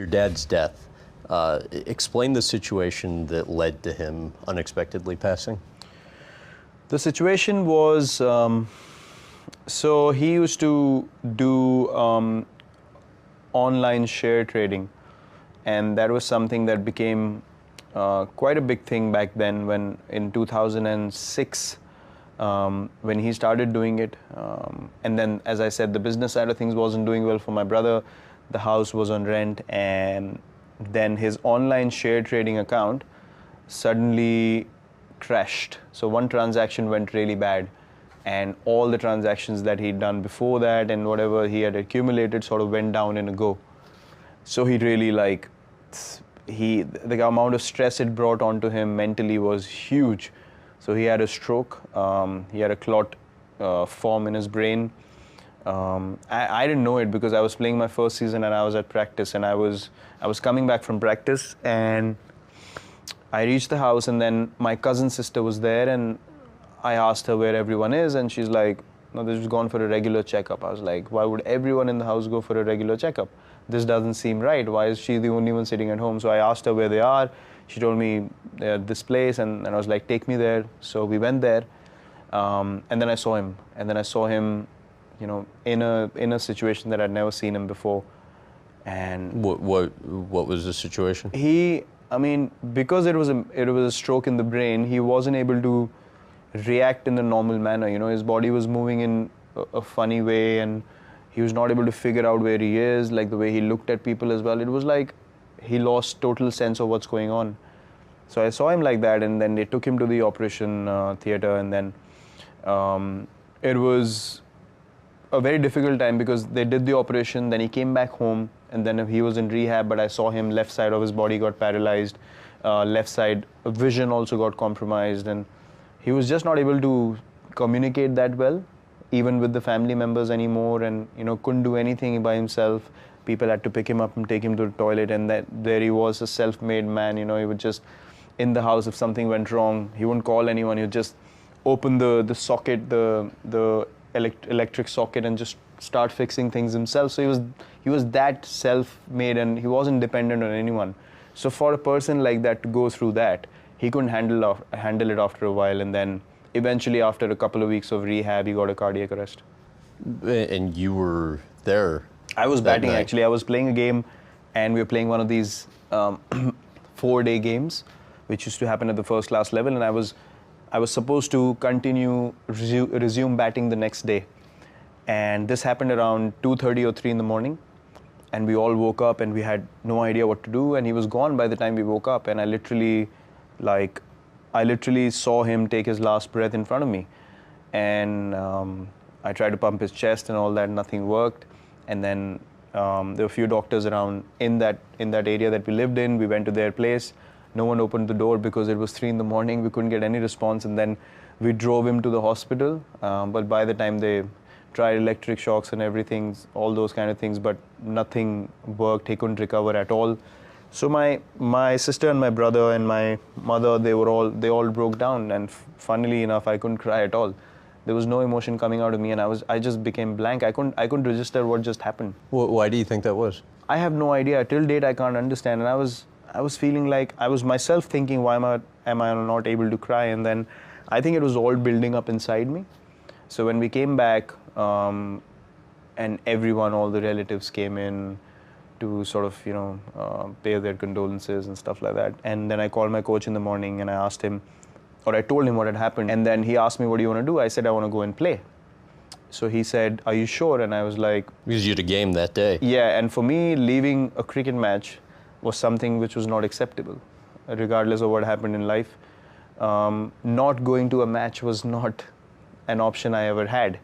Your dad's death. Explain the situation that led to him unexpectedly passing. The situation was, so he used to do online share trading, and that was something that became quite a big thing back then when in 2006 when he started doing it. And then, as I said, the business side of things wasn't doing well for my brother. The house was on rent, and then his online share trading account suddenly crashed. So one transaction went really bad, and all the transactions that he'd done before that and whatever he had accumulated sort of went down in a go. So he really the amount of stress it brought onto him mentally was huge. So he had a stroke. He had a clot form in his brain. I didn't know it because I was playing my first season and I was at practice, and I was coming back from practice, and I reached the house, and then my cousin's sister was there, and I asked her where everyone is, and she's like, no, they've just gone for a regular checkup. I was like, why would everyone in the house go for a regular checkup? This doesn't seem right. Why is she the only one sitting at home? So I asked her where they are. She told me they're at this place, and I was like, take me there. So we went there, and then I saw him. And then I saw him, in a situation that I'd never seen him before. And what was the situation? Because it was a stroke in the brain, he wasn't able to react in the normal manner. His body was moving in a funny way, and he was not able to figure out where he is, like the way he looked at people as well. It was like he lost total sense of what's going on. So I saw him like that, and then they took him to the operation theater, and then it was a very difficult time because they did the operation, then he came back home, and then he was in rehab, but I saw him, left side of his body got paralyzed, left side vision also got compromised, and he was just not able to communicate that well, even with the family members anymore, and couldn't do anything by himself. People had to pick him up and take him to the toilet, and there he was, a self-made man. He would just, in the house, if something went wrong, he wouldn't call anyone. He would just open the socket, the electric socket, and just start fixing things himself. So he was that self-made, and he wasn't dependent on anyone. So for a person like that to go through that, he couldn't handle it after a while, and then eventually after a couple of weeks of rehab, he got a cardiac arrest. And you were there? I was batting night. Actually. I was playing a game, and we were playing one of these 4-day games, which used to happen at the first class level, and I was supposed to resume batting the next day. And this happened around 2:30 or 3 in the morning, and we all woke up and we had no idea what to do, and he was gone by the time we woke up, and I literally saw him take his last breath in front of me. And I tried to pump his chest and all that, nothing worked. And then there were a few doctors around in that area that we lived in. We went to their place. No one opened the door because it was 3 in the morning. We couldn't get any response, and then we drove him to the hospital. But by the time they tried electric shocks and everything, all those kind of things, but nothing worked. He couldn't recover at all. So my sister and my brother and my mother, they all broke down, and funnily enough, I couldn't cry at all. There was no emotion coming out of me, and I just became blank. I couldn't register what just happened. Why do you think that was? I have no idea. Till date, I can't understand. And I was feeling like I was myself thinking, why am I not able to cry? And then I think it was all building up inside me. So when we came back, and everyone, all the relatives came in to sort of, pay their condolences and stuff like that. And then I called my coach in the morning, and I told him what had happened. And then he asked me, what do you want to do? I said, I want to go and play. So he said, are you sure? And I was like... Because you had a game that day. Yeah, and for me, leaving a cricket match was something which was not acceptable, regardless of what happened in life. Not going to a match was not an option I ever had,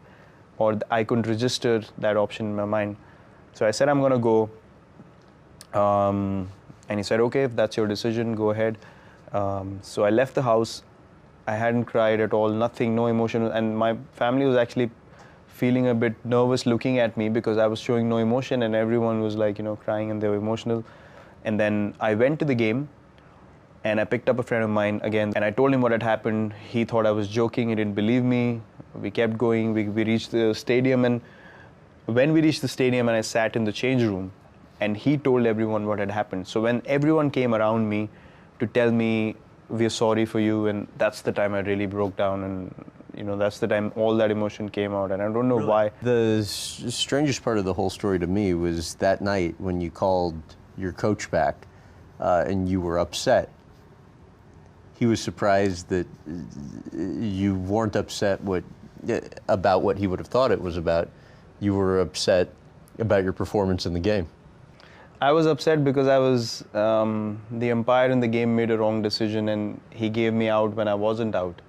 or I couldn't register that option in my mind. So I said, I'm going to go. And he said, okay, if that's your decision, go ahead. So I left the house. I hadn't cried at all, nothing, no emotion. And my family was actually feeling a bit nervous looking at me because I was showing no emotion, and everyone was like, crying, and they were emotional. And then I went to the game, and I picked up a friend of mine again, and I told him what had happened. He thought I was joking. He didn't believe me. We kept going. We reached the stadium, and when we reached the stadium and I sat in the change room, and he told everyone what had happened. So when everyone came around me to tell me, we're sorry for you, and that's the time I really broke down, and that's the time all that emotion came out, and I don't know why. The strangest part of the whole story to me was that night when you called your coach back and you were upset. He was surprised that you weren't upset about what he would have thought it was about. You were upset about your performance in the game. I was upset because the umpire in the game made a wrong decision and he gave me out when I wasn't out.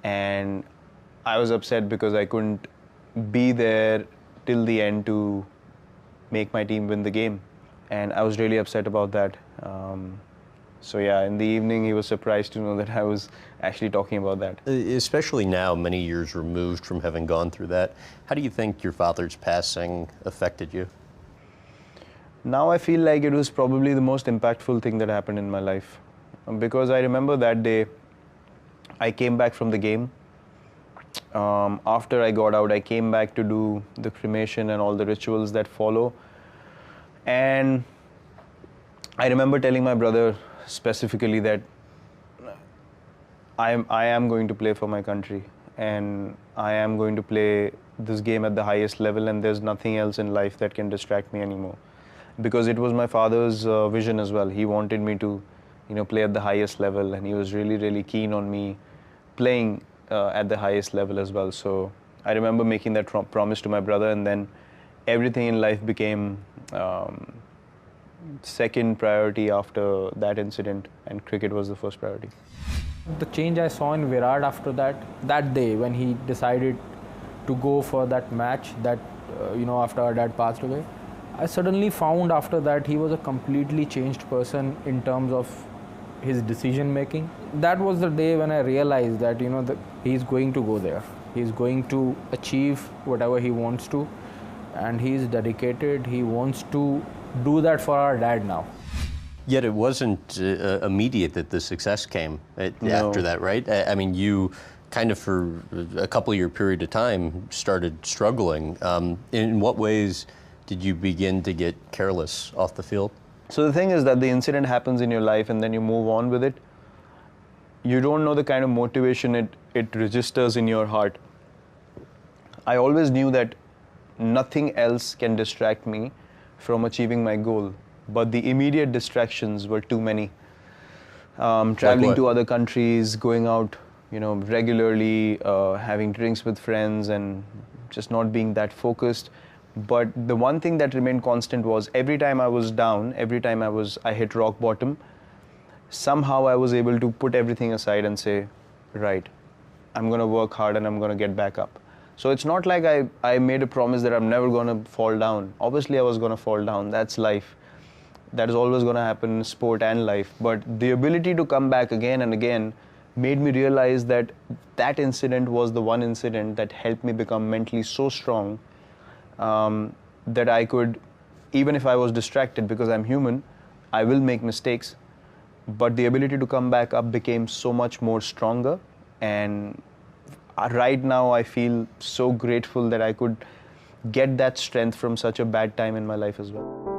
And I was upset because I couldn't be there till the end to make my team win the game. And I was really upset about that. So yeah, in the evening he was surprised to know that I was actually talking about that. Especially now, many years removed from having gone through that, how do you think your father's passing affected you? Now I feel like it was probably the most impactful thing that happened in my life. Because I remember that day, I came back from the game. After I got out, I came back to do the cremation and all the rituals that follow. And I remember telling my brother specifically that I am going to play for my country, and I am going to play this game at the highest level, and there's nothing else in life that can distract me anymore. Because it was my father's vision as well. He wanted me to, play at the highest level, and he was really, really keen on me playing at the highest level as well. So I remember making that promise to my brother, and then everything in life became second priority after that incident, and cricket was the first priority. The change I saw in Virat after that day when he decided to go for that match, that after our dad passed away, I suddenly found after that he was a completely changed person in terms of his decision making. That was the day when I realized that that he's going to go there. He's going to achieve whatever he wants to, and he's dedicated. He wants to do that for our dad now. Yet it wasn't immediate that the success came after that, right? I mean, you kind of for a couple-year period of time started struggling. In what ways did you begin to get careless off the field? So the thing is that the incident happens in your life and then you move on with it. You don't know the kind of motivation it registers in your heart. I always knew that nothing else can distract me from achieving my goal, but the immediate distractions were too many. Traveling to other countries, going out, regularly, having drinks with friends, and just not being that focused. But the one thing that remained constant was every time I was down, every time I hit rock bottom, somehow I was able to put everything aside and say, right, I'm going to work hard and I'm going to get back up. So it's not like I made a promise that I'm never going to fall down. Obviously I was going to fall down. That's life. That is always going to happen in sport and life. But the ability to come back again and again made me realize that that incident was the one incident that helped me become mentally so strong that I could, even if I was distracted, because I'm human, I will make mistakes, but the ability to come back up became so much more stronger. And right now I feel so grateful that I could get that strength from such a bad time in my life as well.